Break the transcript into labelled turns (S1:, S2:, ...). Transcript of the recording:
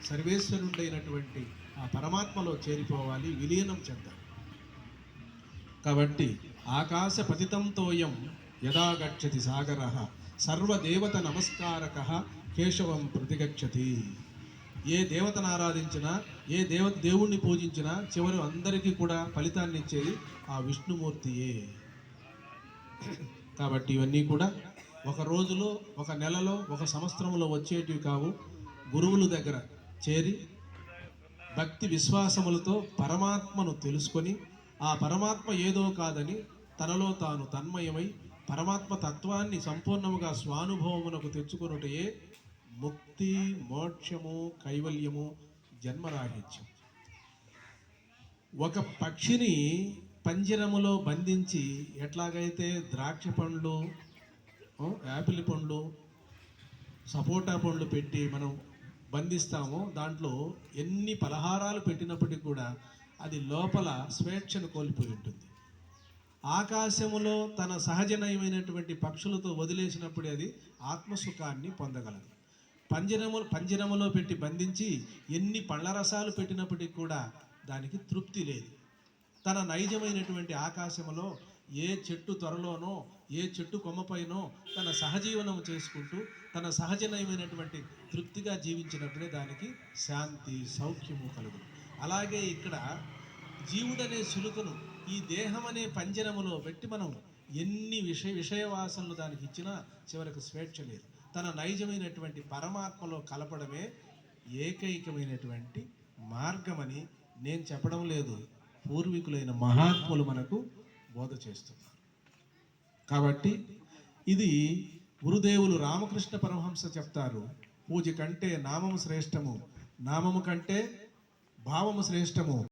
S1: సర్వేశ్వరుడైనటువంటి ఆ పరమాత్మలో చేరిపోవాలి, విలీనం చెందాలి. కాబట్టి ఆకాశ పతితంతోయం యదా గచ్చతి సాగర సర్వదేవత నమస్కారక కేశవం ప్రతిగచ్చతి. ఏ దేవతను ఆరాధించినా, ఏ దేవుణ్ణి పూజించినా చివరి అందరికీ కూడా ఫలితాన్ని ఇచ్చేది ఆ విష్ణుమూర్తియే. కాబట్టి ఇవన్నీ కూడా ఒక రోజులో, ఒక నెలలో, ఒక సంవత్సరంలో వచ్చేటివి కావు. గురువుల దగ్గర చేరి భక్తి విశ్వాసములతో పరమాత్మను తెలుసుకొని, ఆ పరమాత్మ ఏదో కాదని తనలో తాను తన్మయమై పరమాత్మ తత్వాన్ని సంపూర్ణముగా స్వానుభవమునకు తెచ్చుకొనుటయే ముక్తి, మోక్షము, కైవల్యము, జన్మరాహిత్యం. ఒక పక్షిని పంజరములో బంధించి ఎట్లాగైతే ద్రాక్ష పండ్లు, యాపిల్ పండ్లు, సపోటా పండ్లు పెట్టి మనం బంధిస్తామో, దాంట్లో ఎన్ని పలహారాలు పెట్టినప్పటికీ కూడా అది లోపల స్వేచ్ఛను కోల్పోయి ఉంటుంది. ఆకాశములో తన సహజనయమైనటువంటి పక్షులతో వదిలేసినప్పుడే అది ఆత్మసుఖాన్ని పొందగలదు. పంజరములో పెట్టి బంధించి ఎన్ని పళ్ళ రసాలు పెట్టినప్పటికీ కూడా దానికి తృప్తి లేదు. తన నైజమైనటువంటి ఆకాశములో ఏ చెట్టు త్వరలోనో, ఏ చెట్టు కొమ్మపైనో తన సహజీవనం చేసుకుంటూ తన సహజనయమైనటువంటి తృప్తిగా జీవించినప్పుడే దానికి శాంతి, సౌఖ్యము కలుగును. అలాగే ఇక్కడ జీవుడనే సులుకను ఈ దేహం అనే పంజరములో పెట్టి మనం ఎన్ని విషయవాసనలు దానికి ఇచ్చినా చివరకు స్వేచ్ఛ లేదు. తన నైజమైనటువంటి పరమాత్మలో కలపడమే ఏకైకమైనటువంటి మార్గమని నేను చెప్పడం లేదు, పూర్వీకులైన మహాత్ములు మనకు బోధ చేస్తున్నారు. కాబట్టి ఇది గురుదేవులు రామకృష్ణ పరమహంస చెప్తారు, పూజ కంటే నామము శ్రేష్టము, నామము కంటే భావము శ్రేష్టము.